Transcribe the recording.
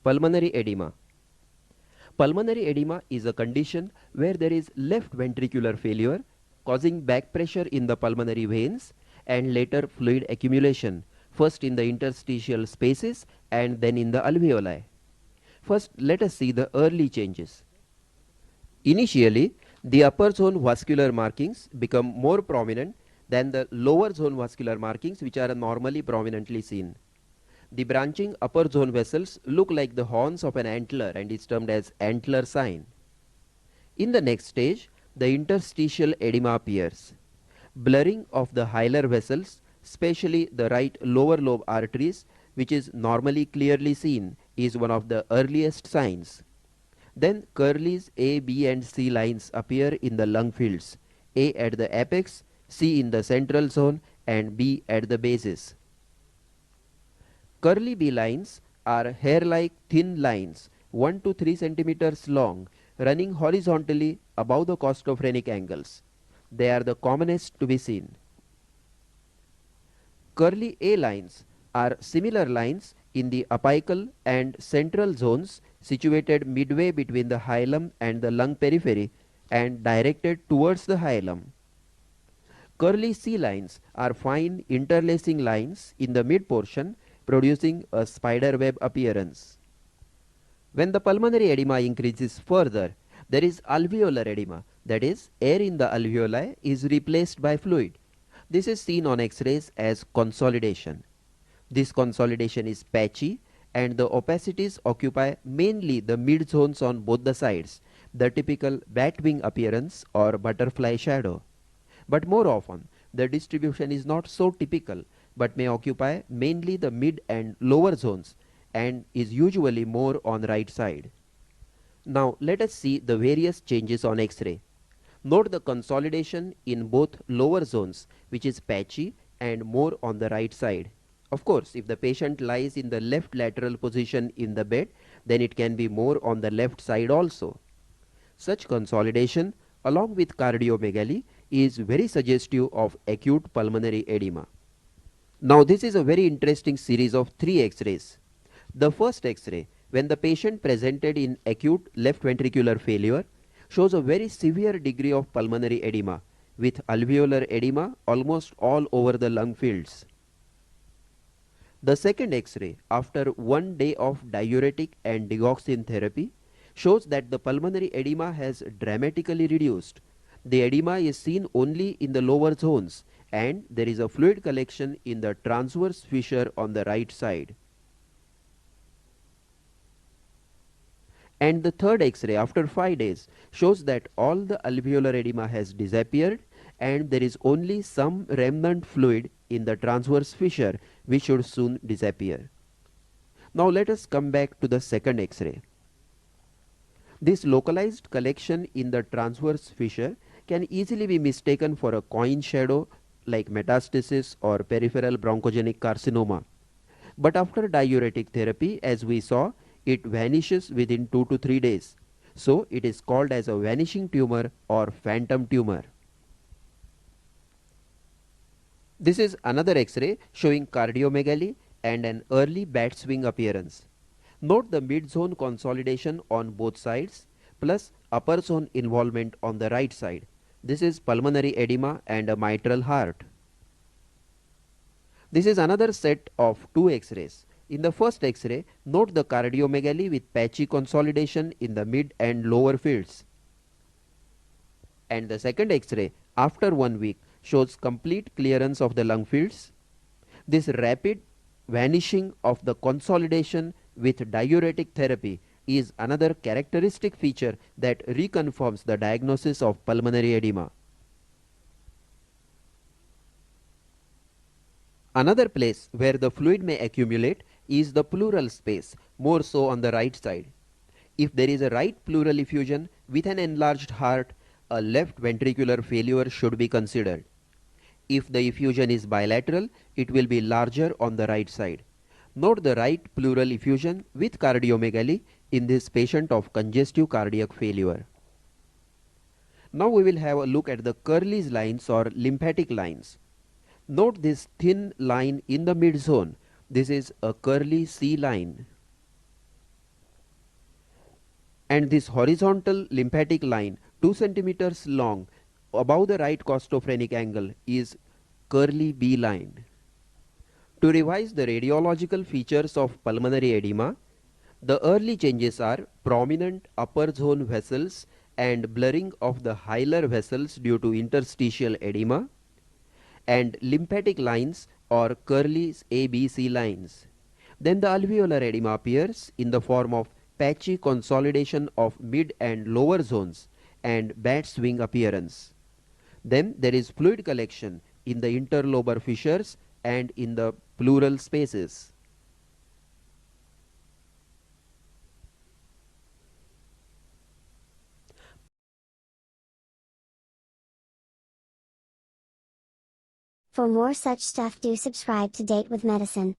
Pulmonary edema. Pulmonary edema is a condition where there is left ventricular failure causing back pressure in the pulmonary veins and later fluid accumulation, first in the interstitial spaces and then in the alveoli. First, let us see the early changes. Initially, the upper zone vascular markings become more prominent than the lower zone vascular markings, which are normally prominently seen. The branching upper zone vessels look like the horns of an antler and is termed as antler sign. In the next stage, the interstitial edema appears. Blurring of the hilar vessels, especially the right lower lobe arteries, which is normally clearly seen, is one of the earliest signs. Then Curley's A, B and C lines appear in the lung fields, A at the apex, C in the central zone and B at the bases. Curly B lines are hair-like thin lines 1 to 3 centimeters long running horizontally above the costophrenic angles. They are the commonest to be seen. Curly A lines are similar lines in the apical and central zones situated midway between the hilum and the lung periphery and directed towards the hilum. Curly C lines are fine interlacing lines in the mid portion producing a spider web appearance. When the pulmonary edema increases further, there is alveolar edema, that is, air in the alveoli is replaced by fluid. This is seen on X-rays as consolidation. This consolidation is patchy and the opacities occupy mainly the mid zones on both the sides, the typical bat wing appearance or butterfly shadow. But more often, the distribution is not so typical but may occupy mainly the mid and lower zones and is usually more on right side. Now let us see the various changes on X-ray. Note the consolidation in both lower zones, which is patchy and more on the right side. Of course, if the patient lies in the left lateral position in the bed, then it can be more on the left side also. Such consolidation along with cardiomegaly is very suggestive of acute pulmonary edema. Now this is a very interesting series of 3 X-rays. The first X-ray, when the patient presented in acute left ventricular failure, shows a very severe degree of pulmonary edema with alveolar edema almost all over the lung fields. The second X-ray after 1 day of diuretic and digoxin therapy shows that the pulmonary edema has dramatically reduced. The edema is seen only in the lower zones and there is a fluid collection in the transverse fissure on the right side. And the third X-ray after 5 days shows that all the alveolar edema has disappeared and there is only some remnant fluid in the transverse fissure which should soon disappear. Now let us come back to the second X-ray. This localized collection in the transverse fissure can easily be mistaken for a coin shadow like metastasis or peripheral bronchogenic carcinoma. But after diuretic therapy, as we saw, it vanishes within 2 to 3 days. So it is called as a vanishing tumor or phantom tumor. This is another X-ray showing cardiomegaly and an early bat's wing appearance. Note the mid-zone consolidation on both sides plus upper zone involvement on the right side. This is pulmonary edema and a mitral heart. This is another set of 2 X-rays. In the first X-ray, note the cardiomegaly with patchy consolidation in the mid and lower fields. And the second X-ray after 1 week shows complete clearance of the lung fields. This rapid vanishing of the consolidation with diuretic therapy is another characteristic feature that reconfirms the diagnosis of pulmonary edema. Another place where the fluid may accumulate is the pleural space, more so on the right side. If there is a right pleural effusion with an enlarged heart, a left ventricular failure should be considered. If the effusion is bilateral, it will be larger on the right side. Note the right pleural effusion with cardiomegaly in this patient of congestive cardiac failure. Now we will have a look at the Curley's lines or lymphatic lines. Note this thin line in the mid zone. This is a Curley C line. And this horizontal lymphatic line 2 centimeters long above the right costophrenic angle is Curly B line. To revise the radiological features of pulmonary edema, the early changes are prominent upper zone vessels and blurring of the hilar vessels due to interstitial edema, and lymphatic lines or Curly ABC lines. Then the alveolar edema appears in the form of patchy consolidation of mid and lower zones and bat's wing appearance. Then there is fluid collection in the interlobar fissures and in the pleural spaces. For more such stuff, do subscribe to Date with Medicine.